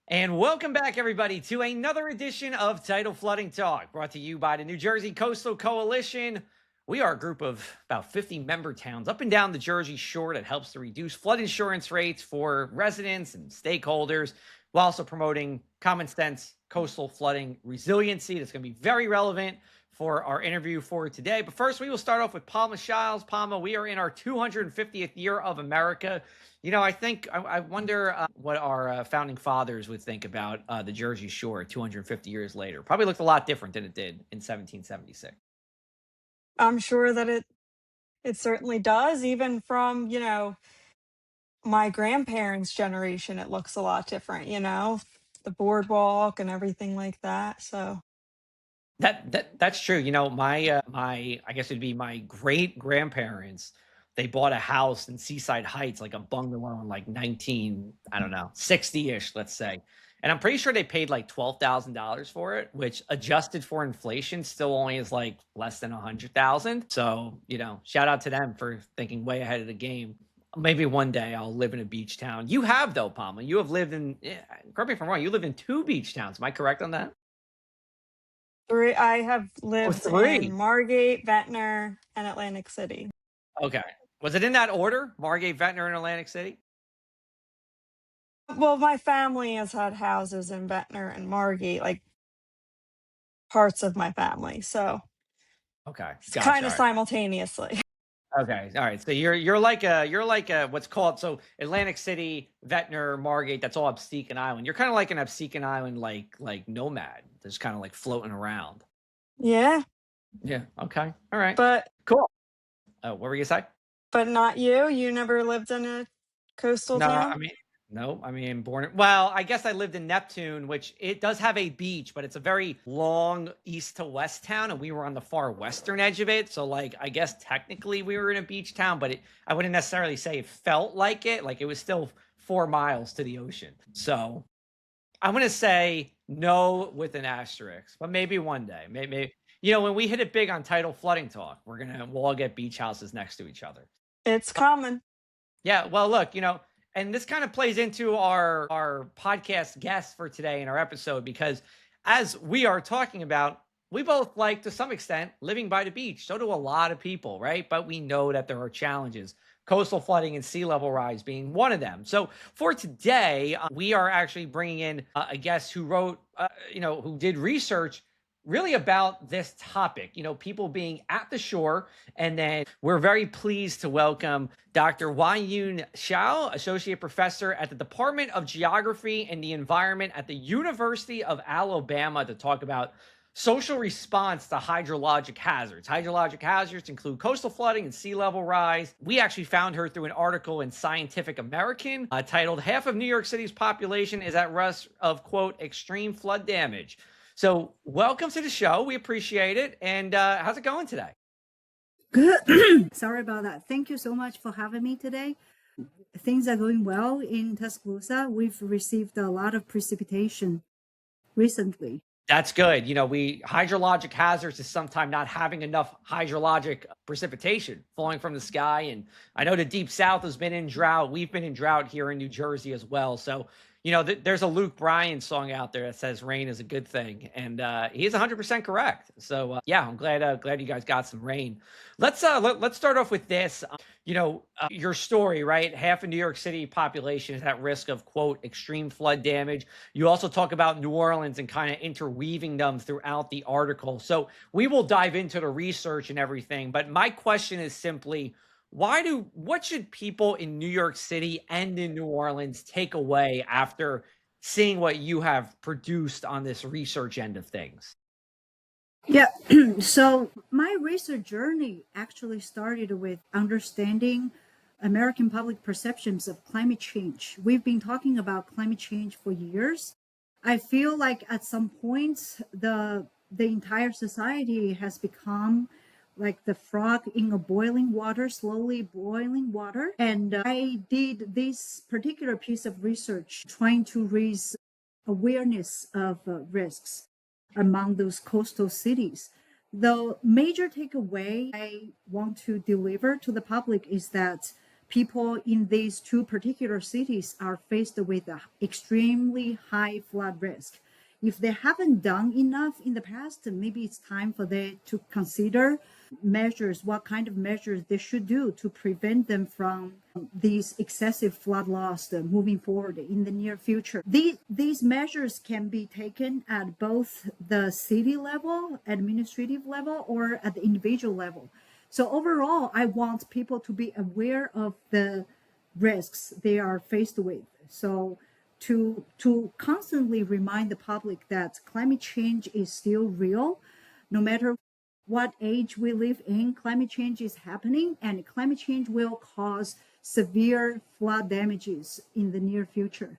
And welcome back, everybody, to another edition of Tidal Flooding Talk, brought to you by the New Jersey Coastal Coalition. We are a group of about 50 member towns up and down the Jersey Shore that helps to reduce flood insurance rates for residents and stakeholders, while also promoting common sense coastal flooding resiliency. That's going to be very relevant for our interview for today. But first, we will start off with Palma Shiles. Palma, we are in our 250th year of America. I wonder what our founding fathers would think about the Jersey Shore 250 years later. Probably looked a lot different than it did in 1776. I'm sure that it certainly does. Even from, my grandparents' generation, it looks a lot different, the boardwalk and everything like that. So That's true. My I guess it'd be my great grandparents. They bought a house in Seaside Heights, like a bungalow in like 60-ish, let's say. And I'm pretty sure they paid like $12,000 for it, which adjusted for inflation still only is like less than 100,000. So, shout out to them for thinking way ahead of the game. Maybe one day I'll live in a beach town. You have though, Palma. You have lived in, correct me if I'm wrong, you live in 2 beach towns. Am I correct on that? I have Oh, lived 3. in Margate, Ventnor, and Atlantic City. Okay. Was it in that order? Margate, Ventnor, and Atlantic City? Well, my family has had houses in Ventnor and Margate, like parts of my family. So Okay. it's Gotcha. kind of All right. simultaneously. Okay. All right. So you're like a what's called, so Atlantic City, Ventnor, Margate, that's all Absecon Island. You're kind of like an Absecon Island like nomad, just kind of like floating around. Yeah. Yeah. Okay. All right. But Cool. Oh, what were you gonna say? but not you. You never lived in a coastal No, town? well, I guess I lived in Neptune, which it does have a beach, but it's a very long east to west town, and we were on the far western edge of it. So, like, I guess technically we were in a beach town, but I wouldn't necessarily say it felt like it. Like, it was still 4 miles to the ocean. So, I'm gonna say no with an asterisk, but maybe one day. Maybe when we hit it big on Tidal Flooding Talk, we'll all get beach houses next to each other. It's common. Yeah, well, look, and this kind of plays into our podcast guest for today in our episode, because as we are talking about, we both like, to some extent, living by the beach. So do a lot of people, right? But we know that there are challenges, coastal flooding and sea level rise being one of them. So for today, we are actually bringing in a guest who wrote, who did research really about this topic, people being at the shore. And then we're very pleased to welcome Dr. Wanyun Shao, Associate Professor at the Department of Geography and the Environment at the University of Alabama, to talk about social response to hydrologic hazards. Hydrologic hazards include coastal flooding and sea level rise. We actually found her through an article in Scientific American titled "Half of New York City's Population is at Risk of, quote, extreme flood damage." So welcome to the show. We appreciate it. And how's it going today? Good. Sorry about that. Thank you so much for having me today. Things are going well in Tuscaloosa. We've received a lot of precipitation recently. That's good. Hydrologic hazards is sometimes not having enough hydrologic precipitation falling from the sky. And I know the Deep South has been in drought. We've been in drought here in New Jersey as well. So, there's a Luke Bryan song out there that says rain is a good thing. And he's 100% correct. So, yeah, I'm glad you guys got some rain. Let's start off with this. Your story, right? Half of New York City population is at risk of, quote, extreme flood damage. You also talk about New Orleans and kind of interweaving them throughout the article. So we will dive into the research and everything. But my question is simply, what should people in New York City and in New Orleans take away after seeing what you have produced on this research end of things? Yeah. So my research journey actually started with understanding American public perceptions of climate change. We've been talking about climate change for years. I feel like at some point the entire society has become like the frog in a boiling water, slowly boiling water. And I did this particular piece of research trying to raise awareness of risks among those coastal cities. The major takeaway I want to deliver to the public is that people in these two particular cities are faced with an extremely high flood risk. If they haven't done enough in the past, maybe it's time for them to consider measures, what kind of measures they should do to prevent them from these excessive flood loss moving forward in the near future. These measures can be taken at both the city level, administrative level, or at the individual level. So overall, I want people to be aware of the risks they are faced with. So to constantly remind the public that climate change is still real, no matter what age we live in, climate change is happening, and climate change will cause severe flood damages in the near future.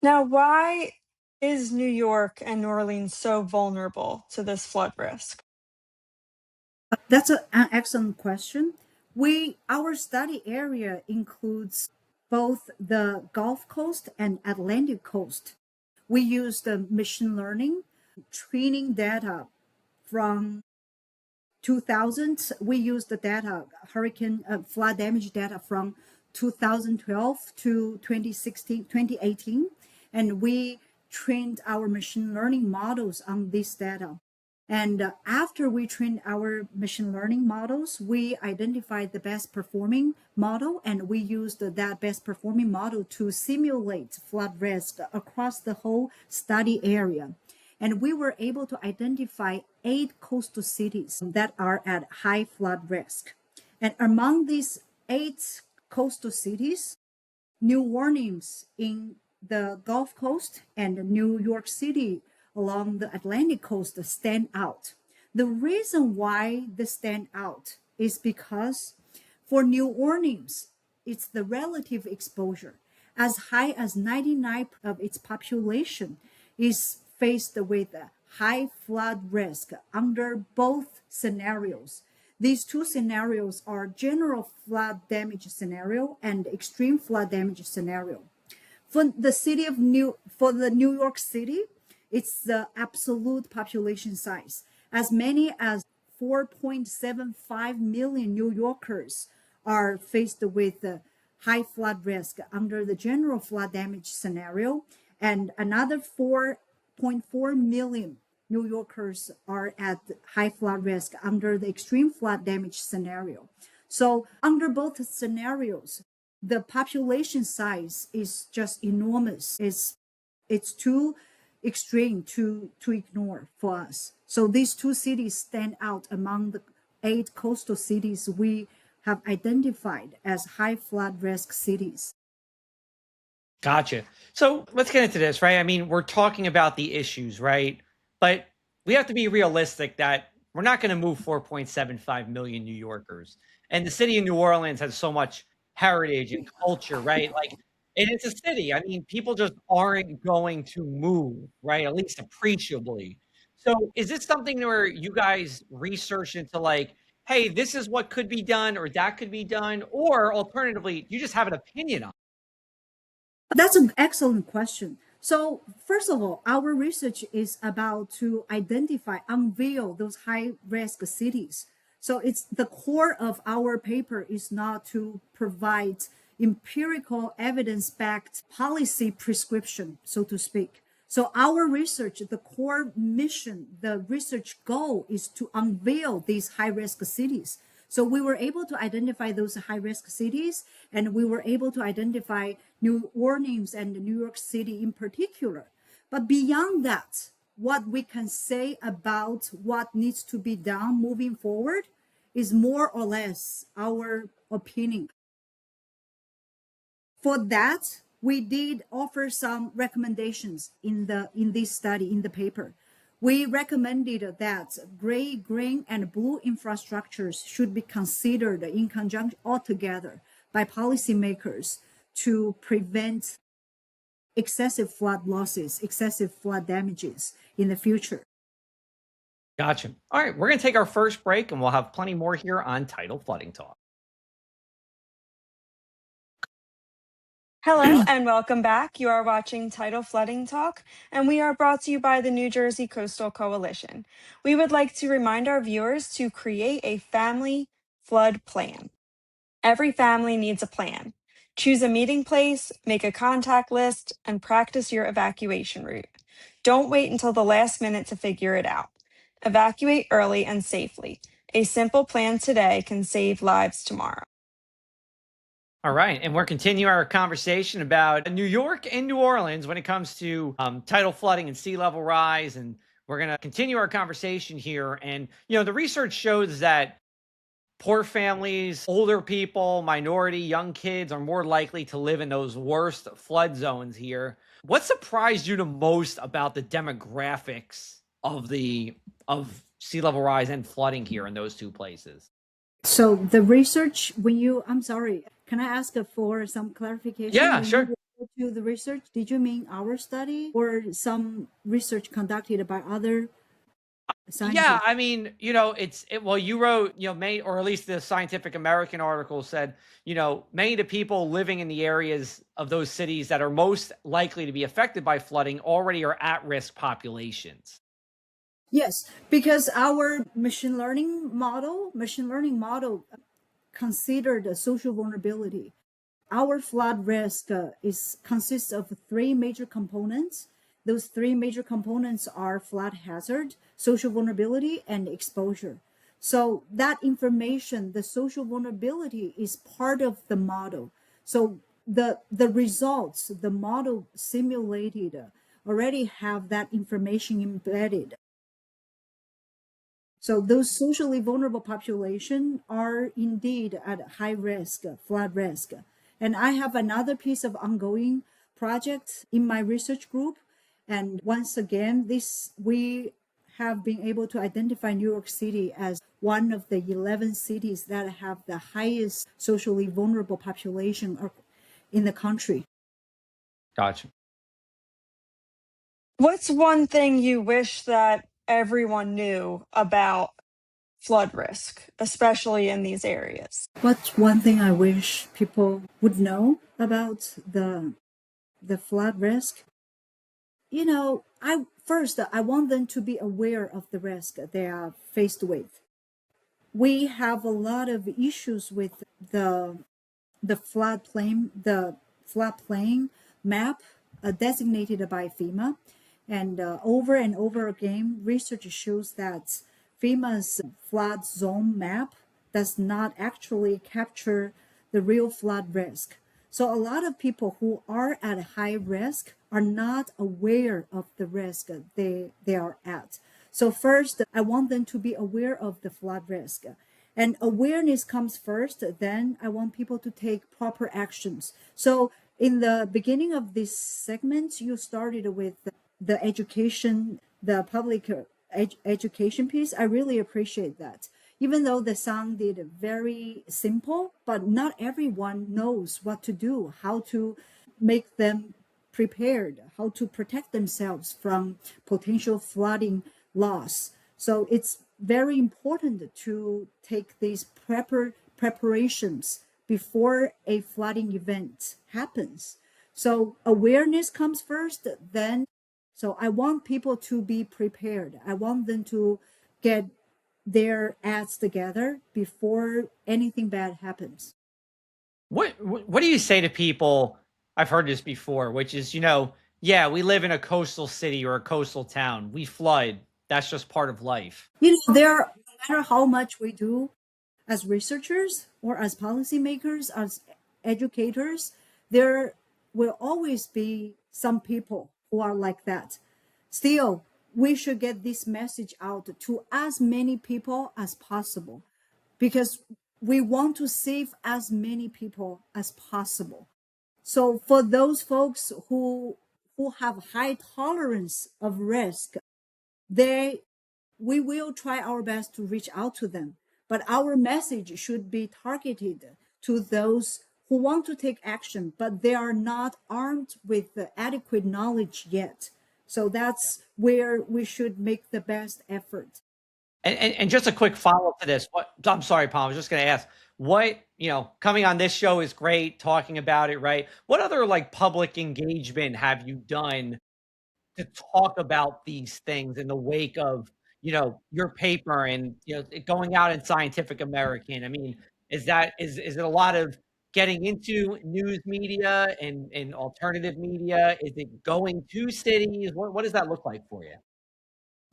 Now, why is New York and New Orleans so vulnerable to this flood risk? That's an excellent question. Our study area includes both the Gulf Coast and Atlantic Coast. We used machine learning, training data from 2000. We used the data, hurricane flood damage data from 2012 to 2016, 2018, and we trained our machine learning models on this data. And after we trained our machine learning models, we identified the best performing model, and we used that best performing model to simulate flood risk across the whole study area. And we were able to identify 8 coastal cities that are at high flood risk. And among these 8 coastal cities, New Orleans in the Gulf Coast and New York City along the Atlantic coast stand out. The reason why they stand out is because for New Orleans, it's the relative exposure. As high as 99% of its population is faced with a high flood risk under both scenarios. These two scenarios are general flood damage scenario and extreme flood damage scenario. For the New York City, it's the absolute population size. As many as 4.75 million New Yorkers are faced with high flood risk under the general flood damage scenario, and another 4.4 million New Yorkers are at high flood risk under the extreme flood damage scenario. So under both scenarios, the population size is just enormous. It's too extreme to ignore for us. So these two cities stand out among the 8 coastal cities we have identified as high flood risk cities. Gotcha. So let's get into this, right? I mean, we're talking about the issues, right? But we have to be realistic that we're not going to move 4.75 million New Yorkers. And the city of New Orleans has so much heritage and culture, right? Like, and it's a city. I mean, people just aren't going to move, right? At least appreciably. So is this something where you guys research into like, hey, this is what could be done or that could be done? Or alternatively, you just have an opinion on it? That's an excellent question. So first of all, our research is about to identify, unveil those high risk cities. So it's the core of our paper is not to provide empirical evidence-backed policy prescription, so to speak. So our research, the core mission, the research goal is to unveil these high risk cities. So we were able to identify those high risk cities, and we were able to identify New Orleans and New York City in particular. But beyond that, what we can say about what needs to be done moving forward is more or less our opinion. For that, we did offer some recommendations in this study, in the paper. We recommended that gray, green, and blue infrastructures should be considered in conjunction altogether by policymakers to prevent excessive flood losses, excessive flood damages in the future. Gotcha. All right, we're going to take our first break and we'll have plenty more here on Tidal Flooding Talk. Hello and welcome back. You are watching Tidal Flooding Talk, and we are brought to you by the New Jersey Coastal Coalition. We would like to remind our viewers to create a family flood plan. Every family needs a plan. Choose a meeting place, make a contact list, and practice your evacuation route. Don't wait until the last minute to figure it out. Evacuate early and safely. A simple plan today can save lives tomorrow. All right. And we're continuing our conversation about New York and New Orleans when it comes to tidal flooding and sea level rise. And we're going to continue our conversation here. And, the research shows that poor families, older people, minority, young kids are more likely to live in those worst flood zones here. What surprised you the most about the demographics of sea level rise and flooding here in those two places? So the research, I'm sorry, can I ask for some clarification? Yeah, When you sure. refer to the research, did you mean our study or some research conducted by other Yeah, scientists? I mean, well, you wrote, many, or at least the Scientific American article said, many of the people living in the areas of those cities that are most likely to be affected by flooding already are at risk populations. Yes, because our machine learning model considered the social vulnerability. Our flood risk consists of three major components. Those three major components are flood hazard, social vulnerability, and exposure. So that information, the social vulnerability, is part of the model. So the results, the model simulated, already have that information embedded. So those socially vulnerable population are indeed at high risk, flood risk. And I have another piece of ongoing project in my research group. And once again, we have been able to identify New York City as one of the 11 cities that have the highest socially vulnerable population in the country. Gotcha. What's one thing you wish that everyone knew about flood risk, especially in these areas? What's one thing I wish people would know about the flood risk? I want them to be aware of the risk they are faced with. We have a lot of issues with the floodplain map designated by FEMA, and over again, research shows that FEMA's flood zone map does not actually capture the real flood risk. So a lot of people who are at high risk are not aware of the risk they are at. So first, I want them to be aware of the flood risk. And awareness comes first, then I want people to take proper actions. So in the beginning of this segment, you started with the education, the public education piece. I really appreciate that. Even though the sounded very simple, but not everyone knows what to do, how to make them prepared, how to protect themselves from potential flooding loss. So it's very important to take these preparations before a flooding event happens. So awareness comes first, then. So I want people to be prepared. I want them to get their ads together before anything bad happens. What do you say to people? I've heard this before, which is, yeah, we live in a coastal city or a coastal town. We flood. That's just part of life. No matter how much we do as researchers or as policymakers, as educators, there will always be some people who are like that. Still, we should get this message out to as many people as possible because we want to save as many people as possible. So for those folks who have high tolerance of risk, they we will try our best to reach out to them, but our message should be targeted to those who want to take action, but they are not armed with the adequate knowledge yet. So that's where we should make the best effort. And just a quick follow-up to this. I'm sorry, Paul, I was just gonna ask, coming on this show is great, talking about it, right? What other, like, public engagement have you done to talk about these things in the wake of, your paper and, it going out in Scientific American? I mean, Is it a lot of getting into news media and alternative media? Is it going to cities? What does that look like for you?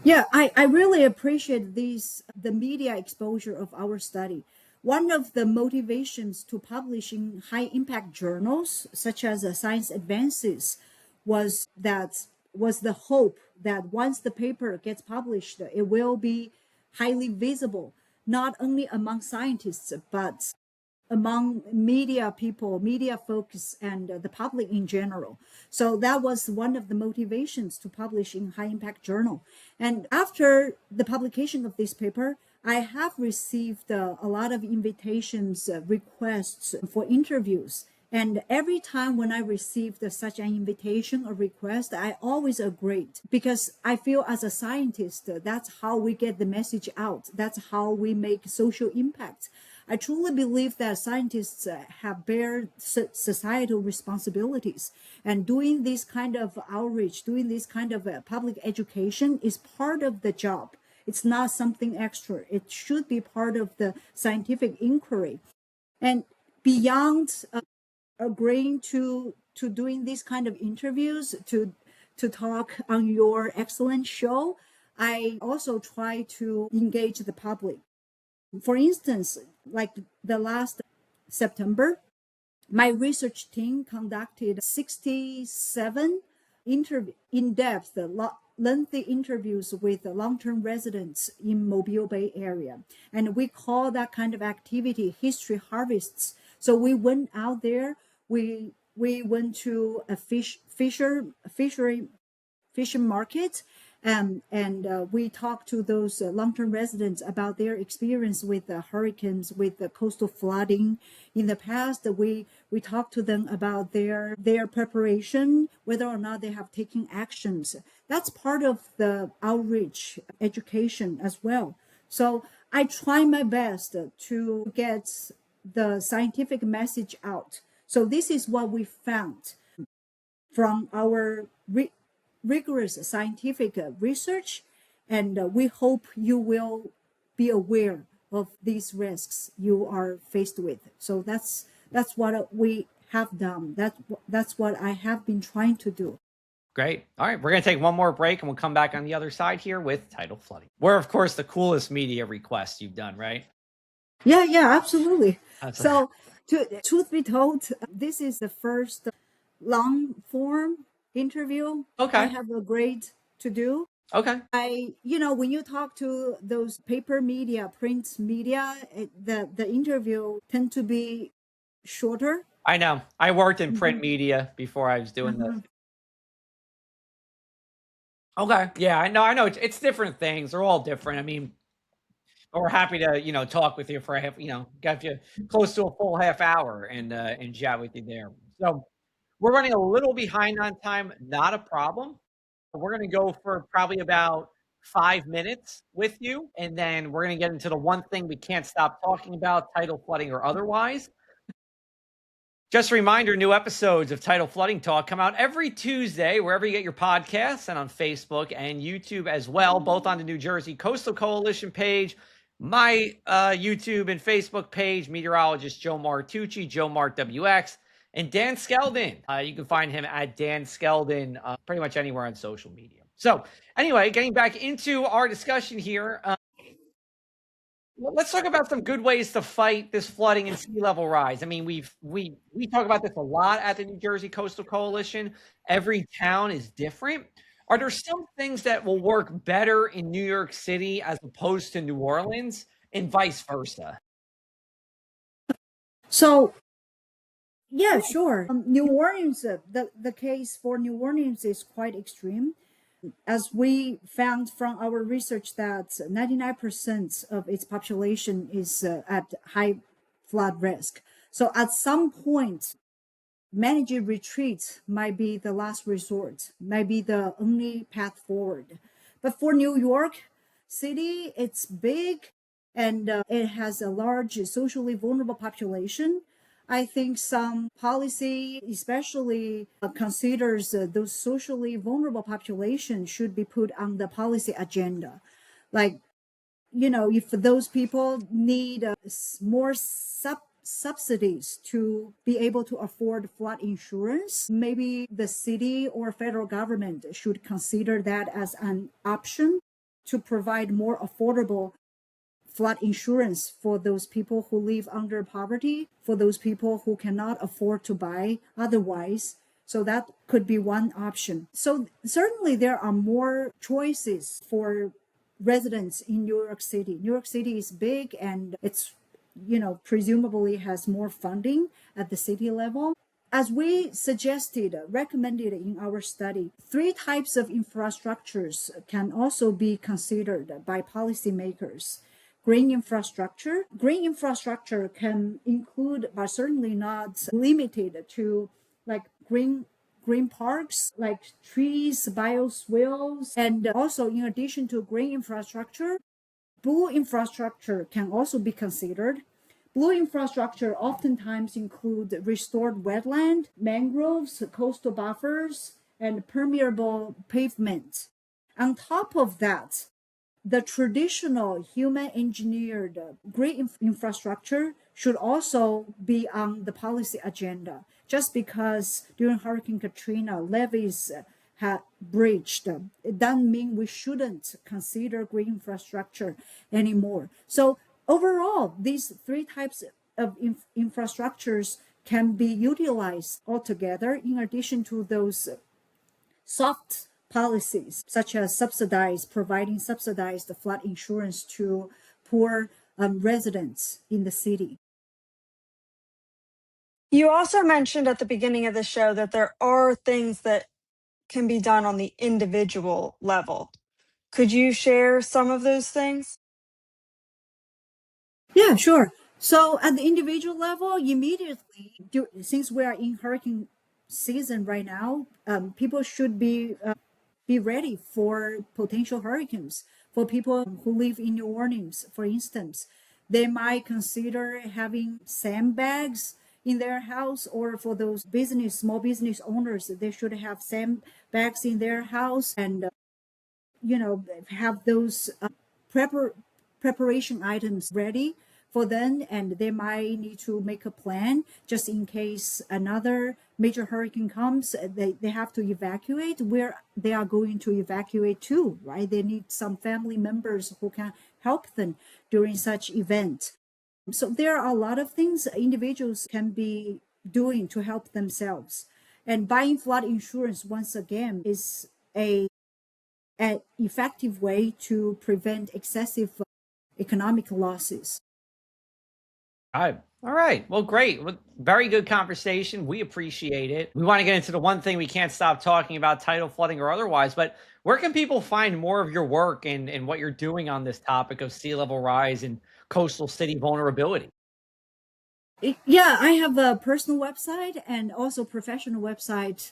Yeah, I really appreciate the media exposure of our study. One of the motivations to publish in high impact journals, such as Science Advances, was the hope that once the paper gets published, it will be highly visible, not only among scientists, but among media people, media folks, and the public in general. So that was one of the motivations to publish in high impact journal. And after the publication of this paper, I have received a lot of invitations, requests for interviews. And every time when I received such an invitation or request, I always agreed because I feel as a scientist, that's how we get the message out. That's how we make social impact. I truly believe that scientists have bear societal responsibilities, and doing this kind of outreach, doing this kind of public education is part of the job. It's not something extra. It should be part of the scientific inquiry. And beyond agreeing to doing these kind of interviews, to talk on your excellent show, I also try to engage the public. For instance, like the last September, my research team conducted 67 in-depth, lengthy interviews with long-term residents in Mobile Bay area. And we call that kind of activity history harvests. So we went out there, we went to a fishery market, and we talked to those long-term residents about their experience with the hurricanes, with the coastal flooding in the past. We talked to them about their preparation, whether or not they have taken actions. That's part of the outreach education as well. So I try my best to get the scientific message out. So this is what we found from our rigorous scientific research, and we hope you will be aware of these risks you are faced with. So that's what we have done. That's what I have been trying to do. Great. All right. We're going to take one more break and we'll come back on the other side here with Tidal Flooding. We're, of course, the coolest media request you've done, right? Yeah, absolutely. Absolutely. So, truth be told, this is the first long form interview I Okay. have agreed to do. Okay. When you talk to those paper media, print media, the interview tend to be shorter. I know. I worked in print media before I was doing this. Okay. Yeah, I know. It's different things. They're all different. I mean, but we're happy to, talk with you for a half, got you close to a full half hour and chat with you there. So we're running a little behind on time, not a problem. We're going to go for probably about 5 minutes with you, and then we're going to get into the one thing we can't stop talking about, tidal flooding or otherwise. Just a reminder, new episodes of Tidal Flooding Talk come out every Tuesday, wherever you get your podcasts, and on Facebook and YouTube as well, both on the New Jersey Coastal Coalition page, my YouTube and Facebook page, meteorologist Joe Martucci, Joe Mart WX, and Dan Skeldon. You can find him at Dan Skeldon pretty much anywhere on social media. So anyway, getting back into our discussion here, let's talk about some good ways to fight this flooding and sea level rise. I mean, we talk about this a lot at the New Jersey Coastal Coalition. Every town is different. Are there some things that will work better in New York City as opposed to New Orleans, and vice versa? So, yeah, sure. New Orleans, the case for New Orleans is quite extreme. As we found from our research that 99% of its population is at high flood risk. So at some point, managing retreat might be the last resort, might be the only path forward. But for New York City, it's big and it has a large socially vulnerable population. I think some policy, especially considers those socially vulnerable populations should be put on the policy agenda. Like if those people need more subsidies to be able to afford flood insurance, maybe the city or federal government should consider that as an option to provide more affordable flood insurance for those people who live under poverty, for those people who cannot afford to buy otherwise. So that could be one option. So certainly there are more choices for residents in New York City. New York City is big and it's, presumably has more funding at the city level. As we recommended in our study, three types of infrastructures can also be considered by policymakers. Green infrastructure. Green infrastructure can include, but certainly not limited to, like green parks, like trees, bioswales, and also in addition to green infrastructure, blue infrastructure can also be considered. Blue infrastructure oftentimes include restored wetland, mangroves, coastal buffers, and permeable pavement. On top of that, the traditional human-engineered green infrastructure should also be on the policy agenda. Just because during Hurricane Katrina, levees had breached, it doesn't mean we shouldn't consider green infrastructure anymore. So overall, these three types of infrastructures can be utilized altogether in addition to those soft policies, such as providing subsidized flood insurance to poor residents in the city. You also mentioned at the beginning of the show that there are things that can be done on the individual level. Could you share some of those things? Yeah, sure. So at the individual level, immediately, since we are in hurricane season right now, people should be ready for potential hurricanes. For people who live in New Orleans, for instance, they might consider having sandbags in their house, or for those small business owners, they should have sandbags in their house and have those preparation items ready for them, and they might need to make a plan just in case another major hurricane comes. They have to evacuate where they are going to evacuate to, right? They need some family members who can help them during such event. So there are a lot of things individuals can be doing to help themselves. And buying flood insurance, once again, is an effective way to prevent excessive economic losses. All right. Well, great. Well, very good conversation. We appreciate it. We want to get into the one thing we can't stop talking about, tidal flooding or otherwise, but where can people find more of your work and what you're doing on this topic of sea level rise and coastal city vulnerability? Yeah, I have a personal website and also professional website.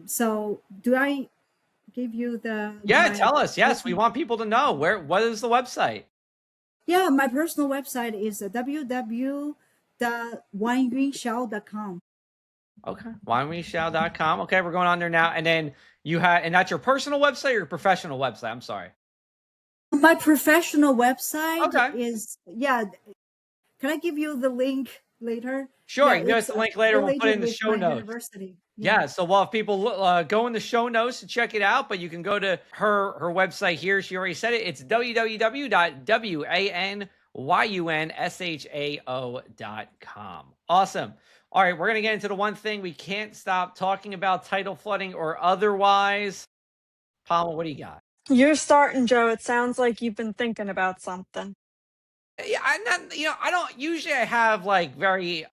So do I give you Yeah, tell us. Yes, we want people to know what is the website? Yeah, my personal website is www.wanyunshao.com. Okay, wanyunshao.com. Okay, we're going on there now. And then and that's your personal website or your professional website? I'm sorry. My professional website Okay. yeah. Can I give you the link later? Sure, Yeah, you give us the link later. We'll put it in the with show my notes. university. Yeah. So if people go in the show notes to check it out, but you can go to her website here. She already said it. It's www.wanyunshao.com. Awesome. All right, we're going to get into the one thing we can't stop talking about, tidal flooding or otherwise. Palma, what do you got? You're starting, Joe. It sounds like you've been thinking about something. Yeah, I'm not, I don't usually I have like very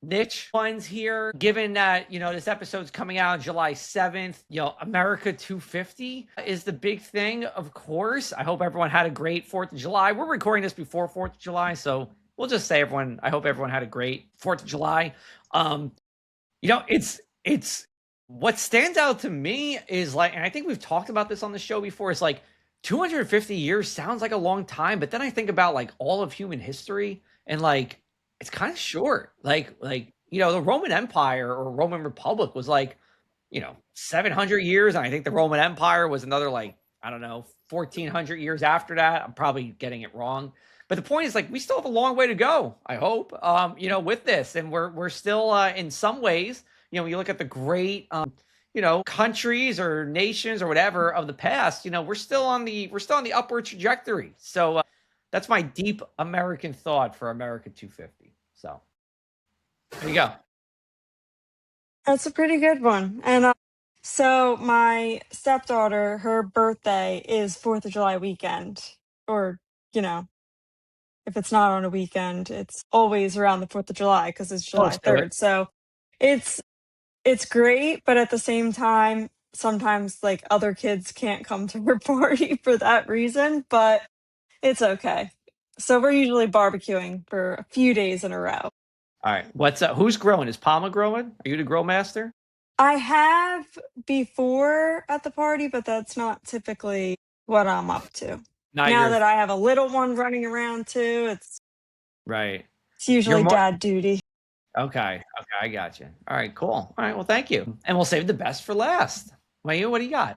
niche ones here, given that, this episode's coming out on July 7th. America 250 is the big thing, of course. I hope everyone had a great 4th of July. We're recording this before 4th of July, so we'll just say I hope everyone had a great 4th of July. It's what stands out to me is like, and I think we've talked about this on the show before, is like 250 years sounds like a long time, but then I think about like all of human history and like it's kind of short. Like the Roman Empire or Roman Republic was like 700 years, and I think the Roman Empire was another like I don't know 1400 years after that. I'm probably getting it wrong. But the point is, like, we still have a long way to go, I hope, with this. And we're still, in some ways, when you look at the great, countries or nations or whatever of the past, we're still on the upward trajectory. So that's my deep American thought for America 250. So there you go. That's a pretty good one. And so my stepdaughter, her birthday is 4th of July weekend. Or, if it's not on a weekend, it's always around the 4th of July because it's Oh, July let's do it. 3rd. So it's great, but at the same time, sometimes like other kids can't come to her party for that reason, but it's okay. So we're usually barbecuing for a few days in a row. All right. What's who's growing? Is Palma growing? Are you the grow master? I have before at the party, but that's not typically what I'm up to. Not Now your that I have a little one running around too, it's right. You're usually more dad duty. okay. Okay, I got you. All right, cool. All right, well, thank you. And we'll save the best for last. Wanyun, what do you got?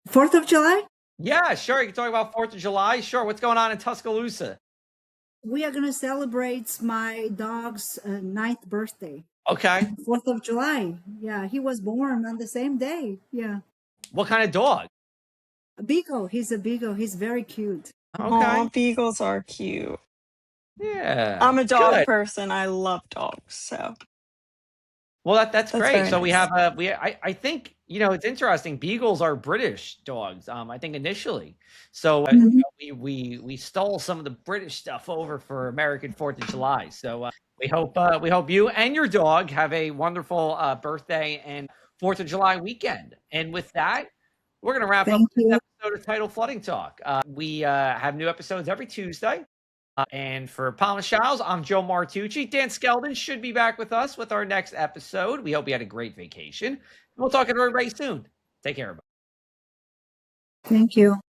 4th of July? Yeah, sure. You can talk about 4th of July. Sure. What's going on in Tuscaloosa? We are going to celebrate my dog's 9th birthday. Okay. 4th of July. Yeah, he was born on the same day. Yeah. What kind of dog? A beagle. He's a beagle. He's very cute. Okay. Aw, beagles are cute. Yeah. I'm a dog Good. person. I love dogs. So Well, that's great. very So we nice. have I think, it's interesting. Beagles are British dogs. I think initially. So Mhm. we stole some of the British stuff over for American 4th of July. So we hope you and your dog have a wonderful birthday and 4th of July weekend. And with that, we're going to wrap up Thank this you. episode of Tidal Flooding Talk. We have new episodes every Tuesday. And for Palma Show's, I'm Joe Martucci. Dan Skeldon should be back with us with our next episode. We hope you had a great vacation. We'll talk to everybody soon. Take care, everybody. Thank you.